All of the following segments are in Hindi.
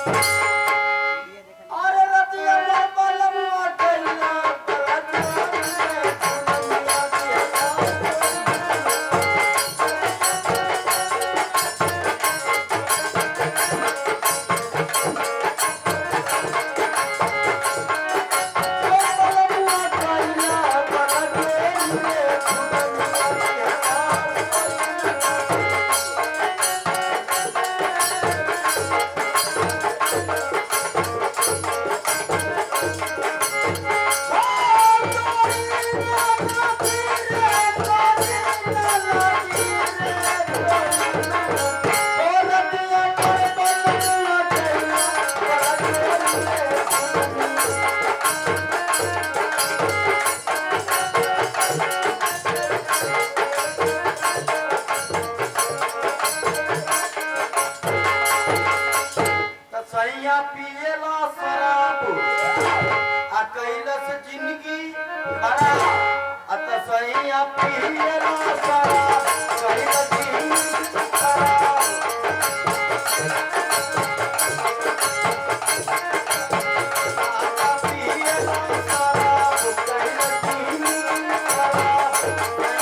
अरे रतिया बाबा लमुआ कैला बलतिया सैया पिएला शराब आ कैलस जिंदगी खराब अत सैया पिएला शराब कैलस जिंदगी खराब पिएला शराब कैलस जिंदगी खराब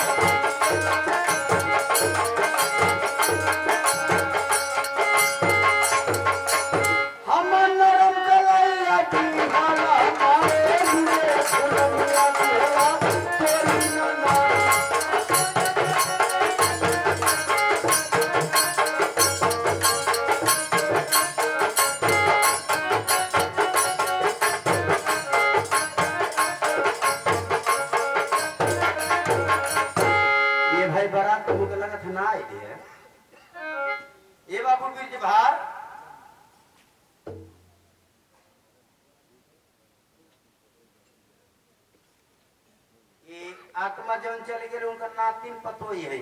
भाई बारात तो मुझे लगा था ना आई है ये बाबू बीर बाहर ये आत्मा जौन चले गए उनका नातिन पतो ही है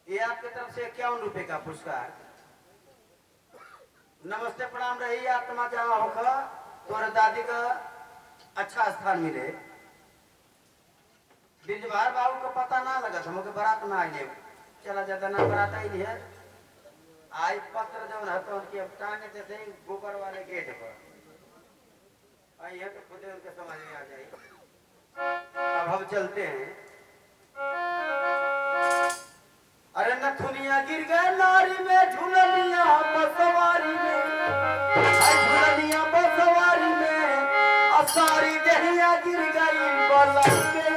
ये आपके तरफ से 51 रुपए का पुरस्कार नमस्ते प्रणाम रही आत्मा जहाँ होगा तोरे दादी का अच्छा स्थान मिले बिरजभार बाबू को पता ना लगा था मुझे बारात ना आई चला जाता ना बारात आई नहीं है आई पत्र जो है तो उनकी अब टांगे जैसे गोबर वाले गेट पर आई है तो खुद उनके समझ में आ जाए अब हम चलते हैं अरे नथुनिया गिर गए नारी में झूलनिया बसवारी में झूलनिया बसवारी में असारी दहिया गिर गई बलम के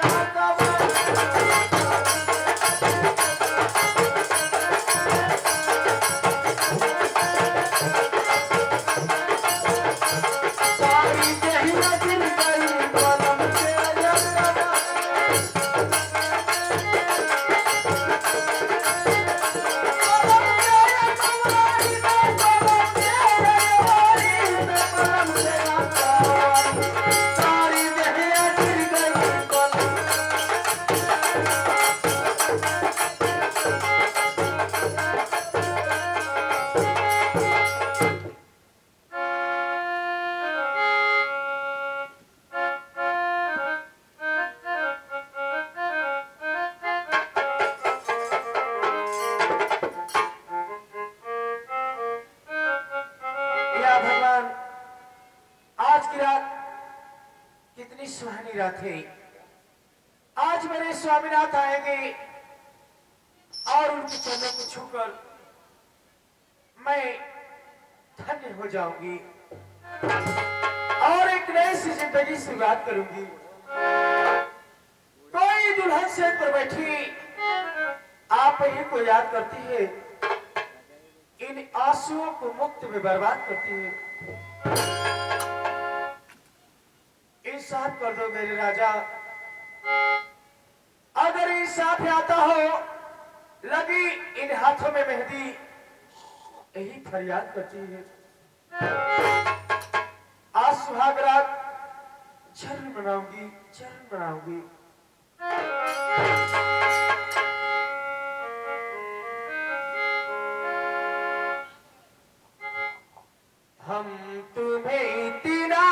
भगवान आज की रात कितनी सुहानी रात है आज मेरे स्वामीनाथ आएंगे और उनके चरणों को छूकर मैं धन्य हो जाऊंगी और एक नई सी जिंदगी शुरुआत करूंगी कोई दुल्हन से पर बैठी आप ही को याद करती है इन आंसुओं को मुक्त में बर्बाद करती है इंसाफ कर दो मेरे राजा अगर इंसाफ आता हो लगी इन हाथों में मेहंदी यही फरियाद करती है आज सुहाग रात जरूर मनाऊंगी हम तुम्हें इतना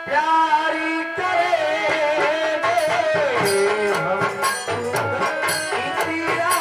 प्यारी करेंगे हम तुम्हें इतना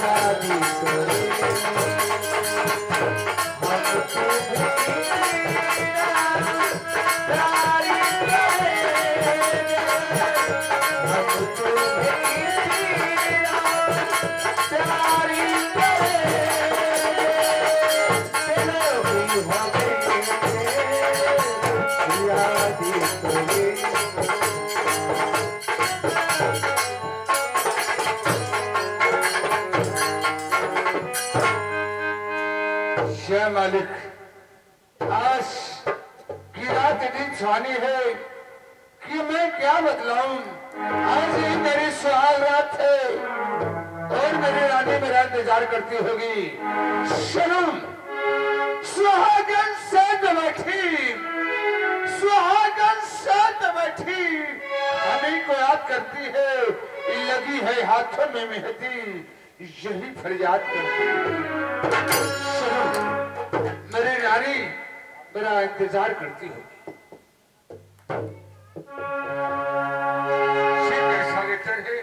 याद करे हमको प्यारी करे हमको प्यारी करे चलो भी हमें याद करे। जय मालिक, आज की रात इतनी छानी है कि मैं क्या बतलाऊं। आज ही मेरी सुहाग रात है और मेरी रानी मेरा इंतजार करती होगी। शर्म सुहागन साथ बैठी, सुहागन साथ बैठी हमें को याद करती है, लगी है हाथों में मेहंदी यही फरियाद करती है। मेरी रानी मेरा इंतजार करती होगी। कैसा लेटर है?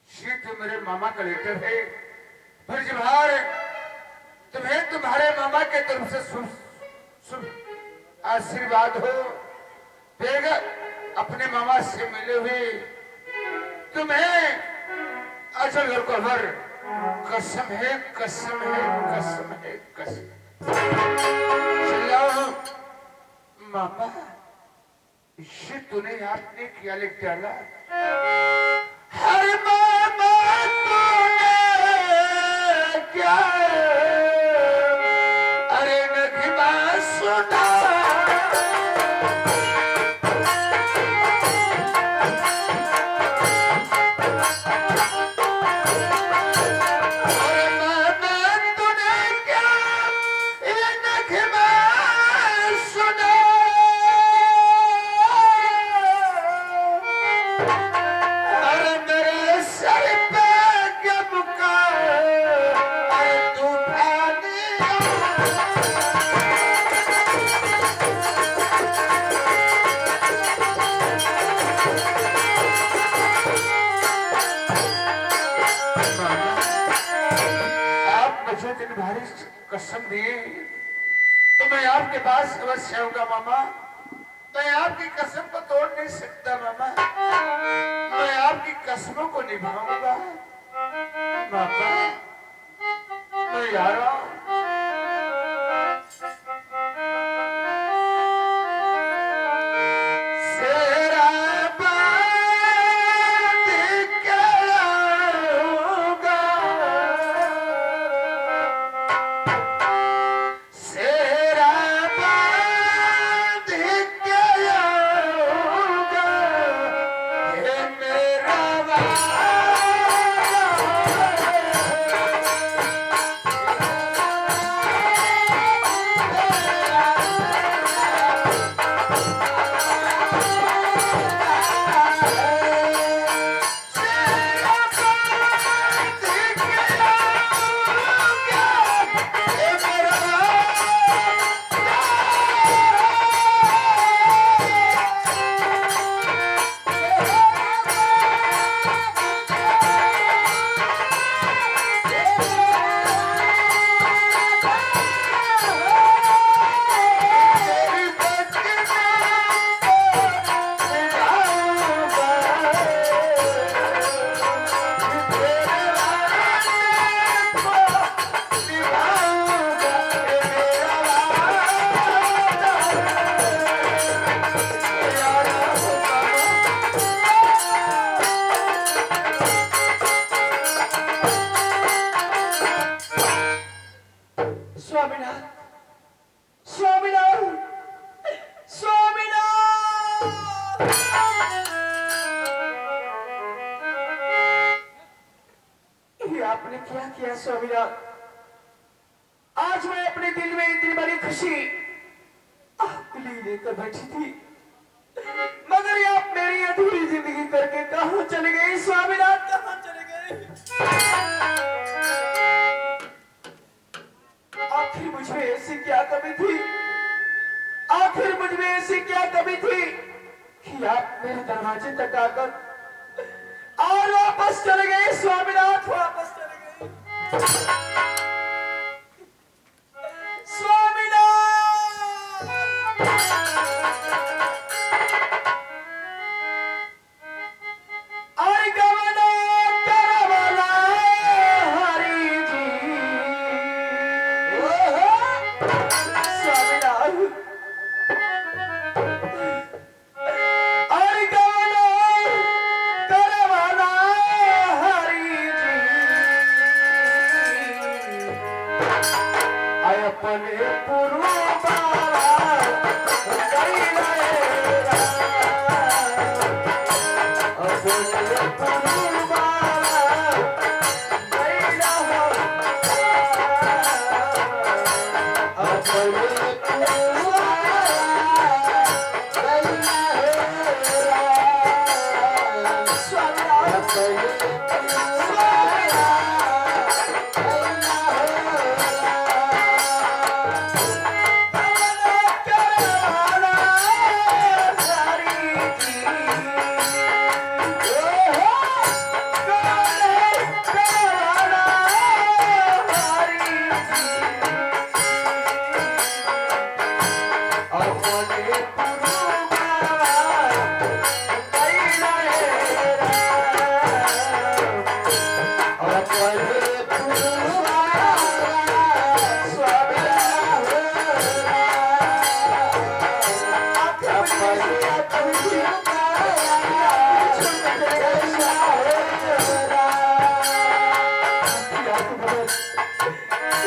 शीत मेरे मामा का लेटर है। ब्रजभार तुम्हें तुम्हारे मामा के तरफ से शुभ आशीर्वाद हो। बेगर अपने मामा से मिले हुए तुम्हें अजल और कबर कसम है, कसम है, कसम है, कसम। चलो मामा, ये तूने आपने क्या लिख डाला? हर मामा तूने क्या अरे नगमा सुना। कसम दिए तो मैं आपके पास अवश्य आऊंगा मामा। मैं आपकी कसम को तोड़ नहीं सकता मामा, मैं आपकी कसमों को निभाऊंगा मामा। मैं आ रहा हूं। आपने क्या किया स्वामीनाथ? आज मैं अपने दिल में इतनी बड़ी खुशी आपके लिए लेकर बैठी थी, मगर ये आप मेरी अधूरी जिंदगी करके कहां चले गए स्वामीनाथ? कहां चले गए? आखिर मुझमें ऐसी क्या कमी थी? आखिर मुझमें ऐसी क्या कमी थी कि आप मेरे दरवाजे तक आकर अपने पुरुबा कैला अपने पुरुबा कैला अपने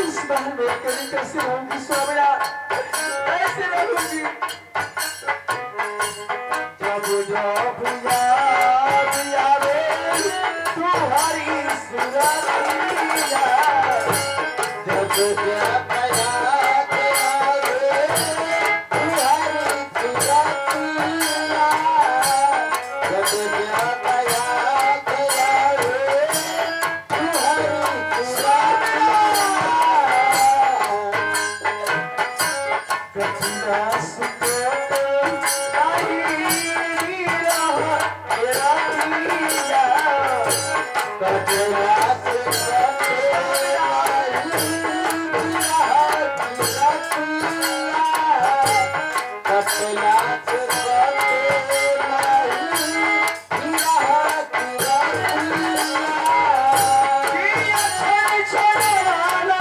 कैसे रहूंगी स्वामिया, कैसे रहूंगी? जब जब याद आवे तुम्हारी सुरतिया, जब जब याद आवे तुम्हारी सुरतिया, जब जब याद आवे तुम्हारी सुरतिया, कचरा सुकोट आई रहा तेरा दिया, कचरा सुकोट आई रहा तेरा दिया, कचरा सुकोट आई रहा तेरा दिया, दिया छोड़ वाला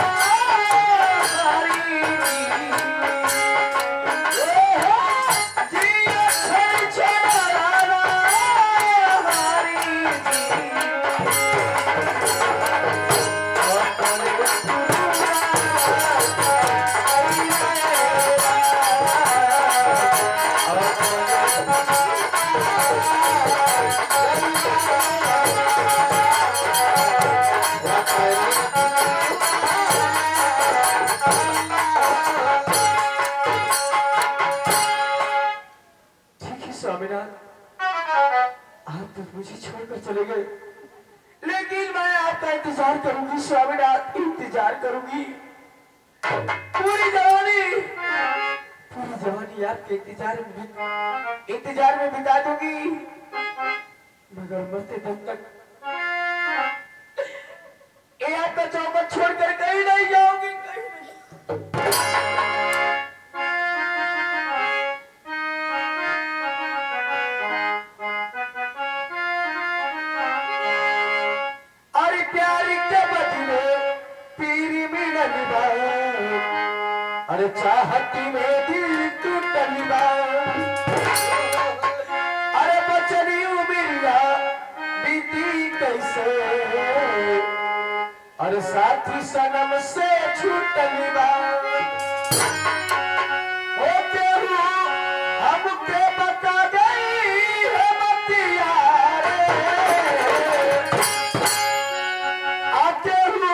स्वामीनाथ, आप तो मुझे छोड़कर चले गए, लेकिन मैं आपका इंतजार करूंगी स्वामीनाथ, इंतजार करूंगी। पूरी जवानी आपके इंतजार में बिता दूंगी, मगर मरते दम तक ये आपका चौकट छोड़कर कहीं नहीं जाऊंगी, कहीं नहीं। अरे चाहती में दिल टूटल बा, अरे बचनी उमिरिया बीती कैसे, अरे साथी सनम से छूटल बा, ओ केहू हमके बता गई है बतिया रे, आ केहू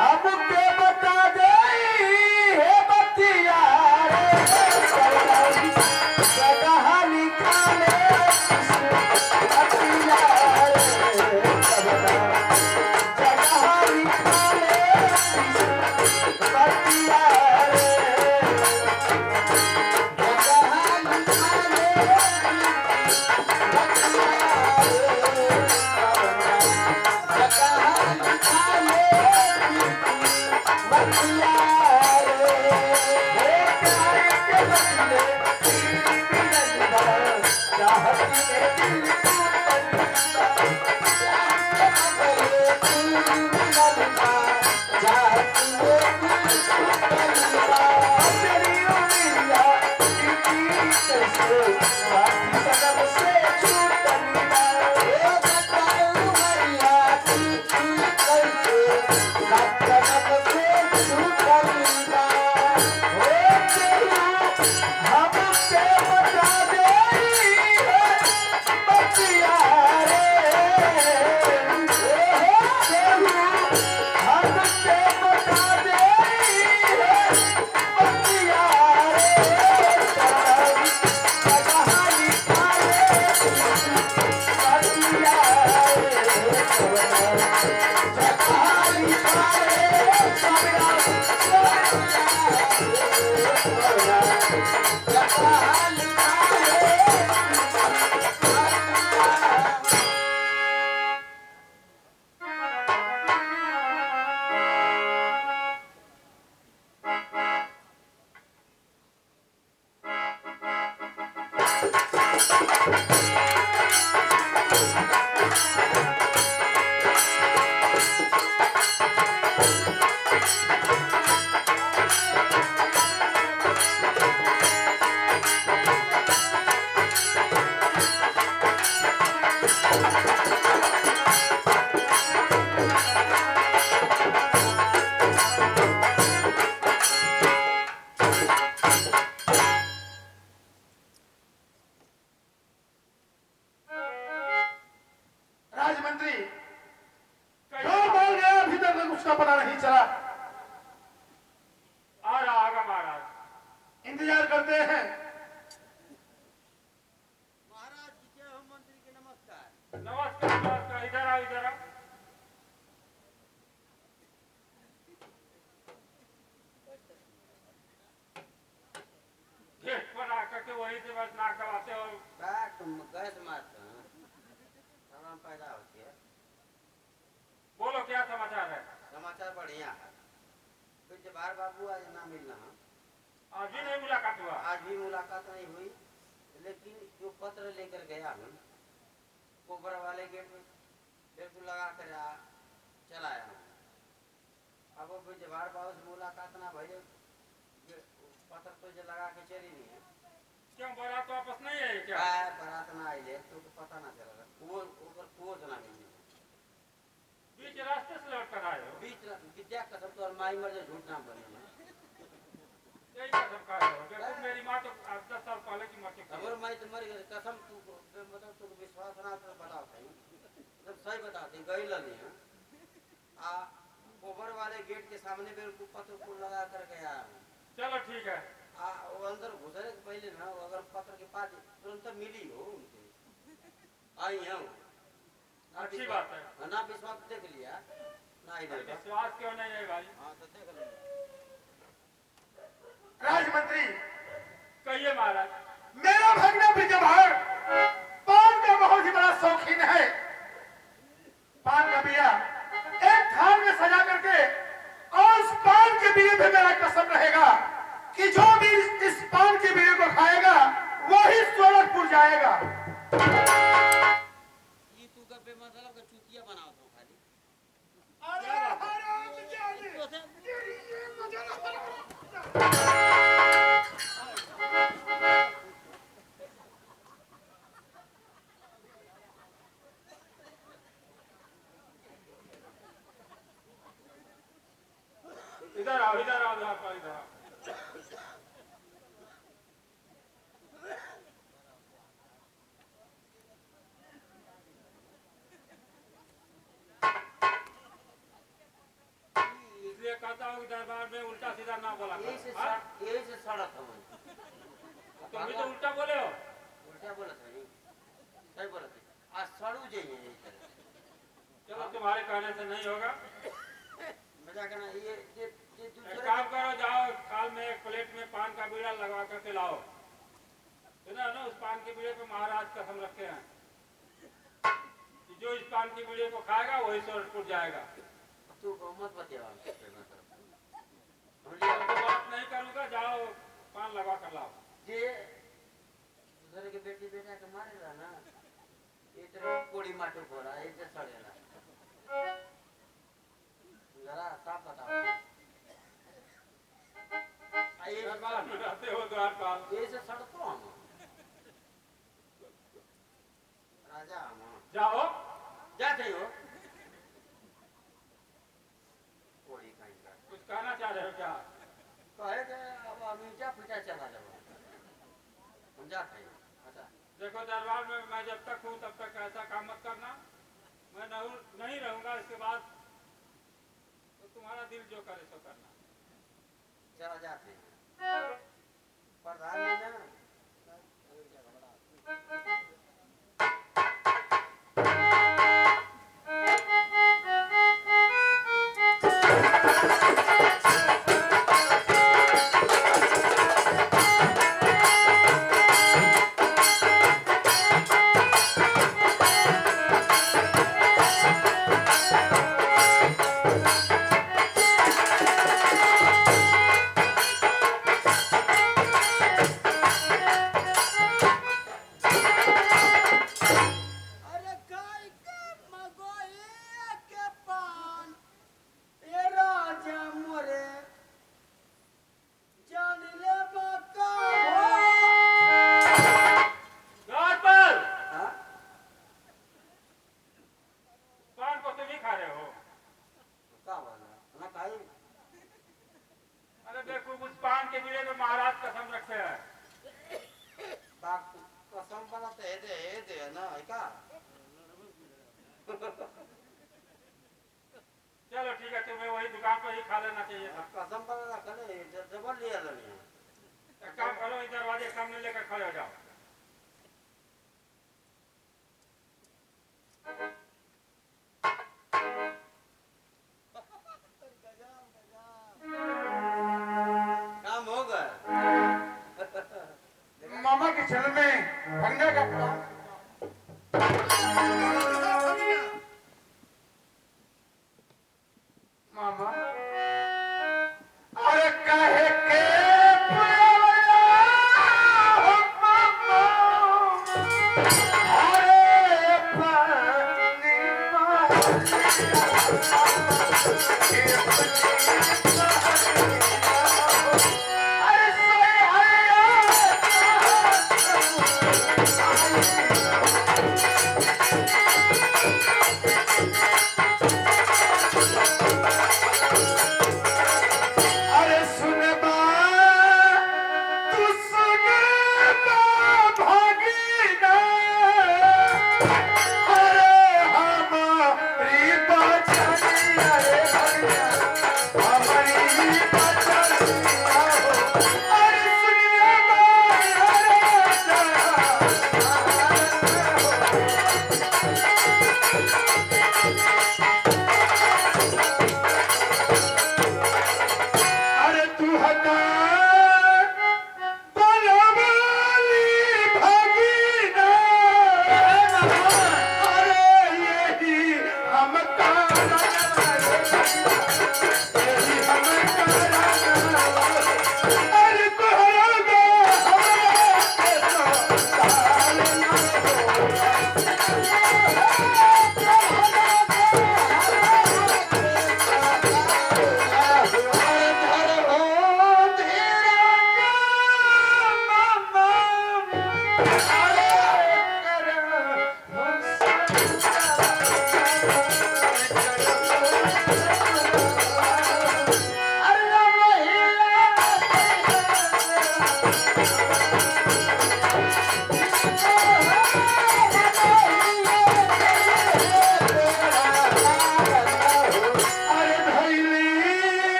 हमके बता गई राजमंत्री क्यों बोल गया, अभी तक उसका पता नहीं चला। आ रहा आगा महाराज। इंतजार करते हैं। महाराज जी के हम मंत्री के नमस्कार। नमस्कार नमस्कार, इधर आओ इधर आओ। गेट पर आकर के वहीं से बस नाक दबाते हो। बैठ तुम गैस मारते हैं, प्रॉब्लम पैदा होती है। बोलो क्या समाचार है? समाचार बढ़िया है। फिर जवाहर बाबू आज ना मिलना है। आज भी नहीं मुलाकात हुआ? आज भी मुलाकात नहीं हुई, लेकिन जो पत्र लेकर गया हूँ कोबरा वाले गेट में बिल्कुल लगा कर चलाया हूँ। अब वो जवाहर बाबू से मुलाकात ना भैया, पत्र तो जो लगा के चली नहीं है। क्यों बारात वापस नहीं है क्या? बारात ना आई ले तो पता ना चला कुओं से ना मिली। बीच रास्ते से लौट कर आए हो? बीच विद्या कसम तो माई मर जाए, झूठ ना बने। यही कसम खा रहे हो? देखो मेरी माँ तो 10 साल पहले की मर चुकी है। अगर मैं तो मर गई कसम, तू मतलब तुम विश्वास ना तो बताओ सही, मतलब सही बताते गई लगी है। कोबर वाले गेट के सामने बिल्कुल पत्र को लगा कर गया हूँ। चलो ठीक है। वो अंदर घुसने के पहले ना अगर पत्र के पास तुरंत मिली हो उनके आई है वो। अच्छी बात है। ना विश्वास देख लिया ना इधर का। विश्वास क्यों नहीं है भाई? हाँ तो देख लो। राजमंत्री कहिए महाराज। मेरा भगना ब्रिजभर पान का बहुत ही बड़ा शौकीन है। पान का बिया एक थाल में सजा करके, और उस पान के बिये पे मेरा कसम रहेगा कि जो भी इस पान के बिये को खाएगा वही सोलखपुर जाएगा। ये तू का बेमतलब का चुतिया बनाओ तो खाली। अरे हराम जाने, तेरी ये मजा इधर आओ इधर आओ इधर आओ इधर आओ। इसलिए कहता हूँ कि दरबार में उल्टा सीधा ना बोला करो। यही से सड़क है। तुम भी तो उल्टा बोले हो। उल्टा बोला था नहीं, सही बोला था। आज सड़ू जाइए यही तरह। चलो तुम्हारे कहने से नहीं होगा। मजा करना ये एक दूसरे काम करो, जाओ थाल में एक प्लेट में पान का बीड़ा लगा करके लाओ। सुना ना, उस पान के बीड़े पे महाराज कसम रखे हैं कि जो इस पान के बीड़े को खाएगा वही सोलखपुर जाएगा। तू मत बतिया। तो बात नहीं करूंगा, जाओ पान लगा कर लाओ। जे दूसरे के बेटी बेटा के मारेला ना, ये तरह कोड़ी माटो बोला ये तो सड़ेला। जरा साफ बताओ। दरबार में रहते हो द्वारपाल। ये से सड़को हम राजा हम जाओ जाते हो। कोड़ी कहीं का कुछ कहना चाह रहे हो क्या? कहे कि अब मीठा फीटा चला जाओ, हम जाते हैं। अच्छा देखो दरबार में मैं जब तक हूँ तब तक ऐसा काम मत करना। मैं नहीं रहूंगा इसके बाद तो तुम्हारा दिल जो करे सो करना। चला जाते हैं। प्रधान जी ना पे ही खा लेना चाहिए था। कसम पर रखने जबर लिया नहीं एक काम करो, इस दरवाजे के सामने लेकर खड़े हो जाओ। काम हो गया। मामा के चल में भंगा का प्लान। मामा अरे काहे के पुरवला हो मामा अरे पानी मामा